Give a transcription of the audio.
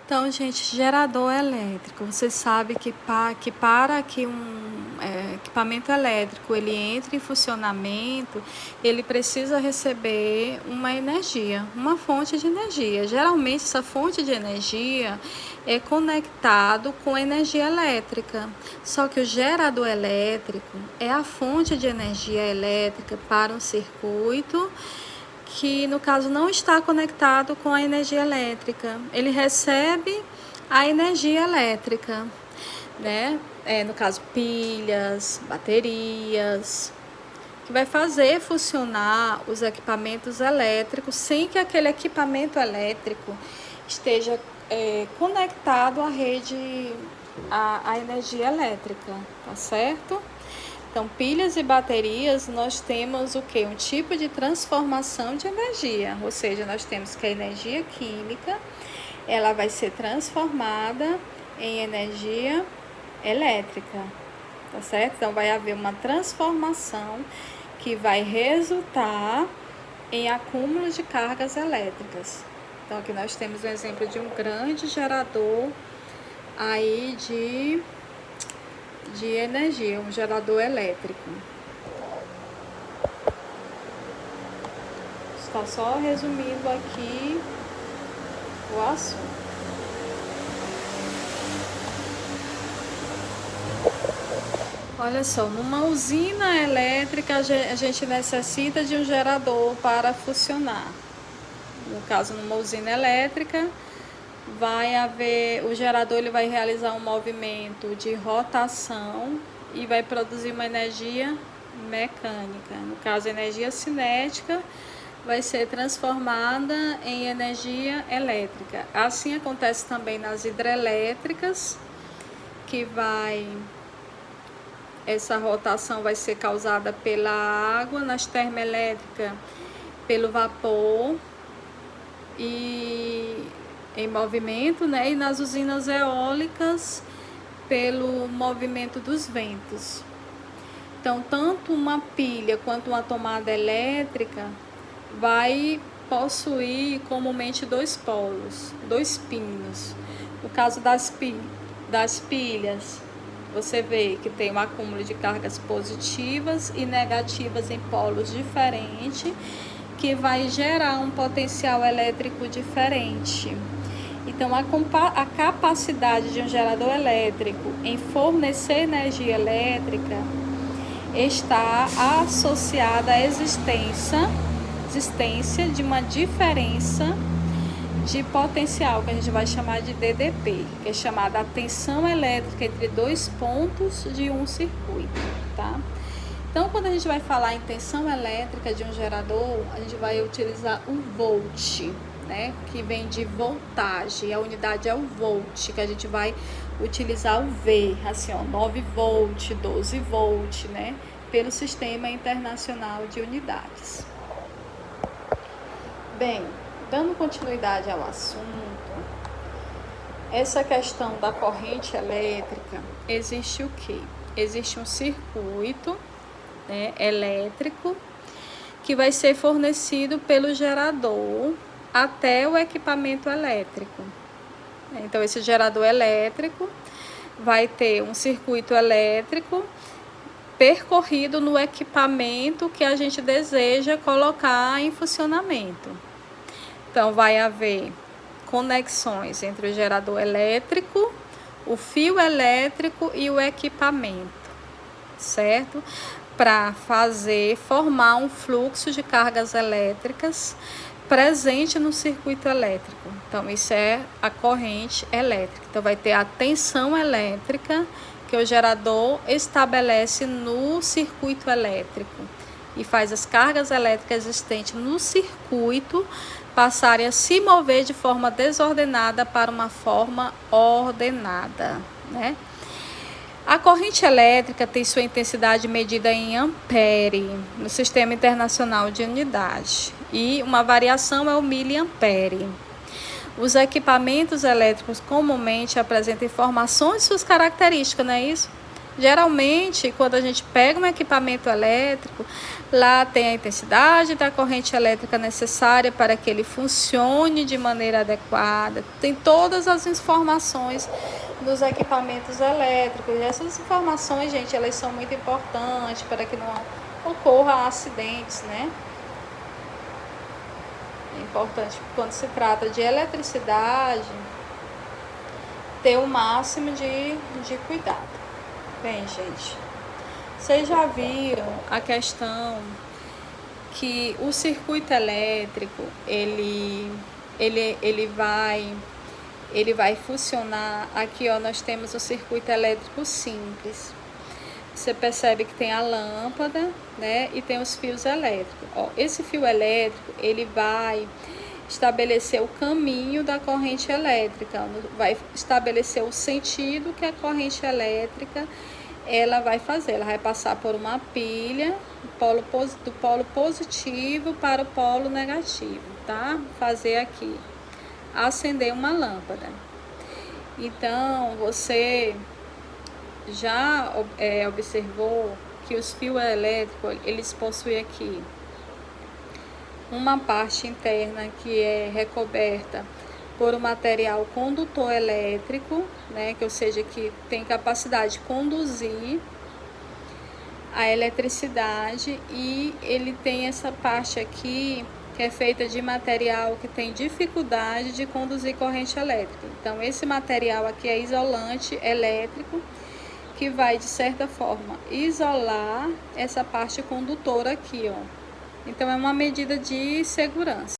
Então, gente, gerador elétrico. Você sabe que para que equipamento elétrico ele entre em funcionamento, ele precisa receber uma energia, uma fonte de energia. Geralmente, essa fonte de energia é conectado com energia elétrica. Só que o gerador elétrico é a fonte de energia elétrica para um circuito que no caso não está conectado com a energia elétrica. Ele recebe a energia elétrica, né? No caso, pilhas, baterias, que vai fazer funcionar os equipamentos elétricos sem que aquele equipamento elétrico esteja conectado à rede, à energia elétrica, tá certo? Então, pilhas e baterias, nós temos o que? Um tipo de transformação de energia, ou seja, nós temos que a energia química, ela vai ser transformada em energia elétrica, tá certo? Então, vai haver uma transformação que vai resultar em acúmulo de cargas elétricas. Então, aqui nós temos um exemplo de um grande gerador aí de energia, um gerador elétrico. Está só resumindo aqui o assunto. Olha só, numa usina elétrica a gente necessita de um gerador para funcionar. No caso, numa usina elétrica, vai haver, o gerador ele vai realizar um movimento de rotação e vai produzir uma energia mecânica. No caso, a energia cinética vai ser transformada em energia elétrica. Assim acontece também nas hidrelétricas, que essa rotação vai ser causada pela água, nas termoelétricas pelo vapor e em movimento, né? E nas usinas eólicas pelo movimento dos ventos. Então, tanto uma pilha quanto uma tomada elétrica vai possuir comumente dois polos, dois pinos. No caso das pilhas, você vê que tem um acúmulo de cargas positivas e negativas em polos diferentes, que vai gerar um potencial elétrico diferente. Então, a capacidade de um gerador elétrico em fornecer energia elétrica está associada à existência de uma diferença de potencial, que a gente vai chamar de DDP, que é chamada a tensão elétrica entre dois pontos de um circuito, tá? Então, quando a gente vai falar em tensão elétrica de um gerador, a gente vai utilizar o volt, né? Que vem de voltagem, a unidade é o volt, que a gente vai utilizar o V, assim, ó, 9 volt, 12 volt, né? Pelo Sistema Internacional de Unidades. Bem, dando continuidade ao assunto, essa questão da corrente elétrica, existe o quê? Existe um circuito, né, elétrico que vai ser fornecido pelo gerador até o equipamento elétrico. Então, esse gerador elétrico vai ter um circuito elétrico percorrido no equipamento que a gente deseja colocar em funcionamento. Então, vai haver conexões entre o gerador elétrico, o fio elétrico e o equipamento, certo? Para formar um fluxo de cargas elétricas presente no circuito elétrico. Então, isso é a corrente elétrica. Então, vai ter a tensão elétrica que o gerador estabelece no circuito elétrico e faz as cargas elétricas existentes no circuito passarem a se mover de forma desordenada para uma forma ordenada, né? A corrente elétrica tem sua intensidade medida em ampere no Sistema Internacional de Unidade e uma variação é o miliampere. Os equipamentos elétricos comumente apresentam informações de suas características, não é isso? Geralmente, quando a gente pega um equipamento elétrico, lá tem a intensidade da corrente elétrica necessária para que ele funcione de maneira adequada. Tem todas as informações dos equipamentos elétricos. E essas informações, gente, elas são muito importantes para que não ocorra acidentes, né? É importante quando se trata de eletricidade ter o máximo de cuidado. Bem, gente, vocês já viram a questão que o circuito elétrico ele vai funcionar. Aqui, ó, nós temos o circuito elétrico simples. Você percebe que tem a lâmpada, né, e tem os fios elétricos. Ó, esse fio elétrico ele vai estabelecer o caminho da corrente elétrica, vai estabelecer o sentido que a corrente elétrica ela vai fazer. Ela vai passar por uma pilha do polo positivo para o polo negativo, tá? Fazer aqui, acender uma lâmpada. Então, você já observou que os fios elétricos, eles possuem aqui uma parte interna que é recoberta por um material condutor elétrico, né, que ou seja, que tem capacidade de conduzir a eletricidade, e ele tem essa parte aqui que é feita de material que tem dificuldade de conduzir corrente elétrica. Então, esse material aqui é isolante elétrico, que vai, de certa forma, isolar essa parte condutora aqui, ó. Então, é uma medida de segurança.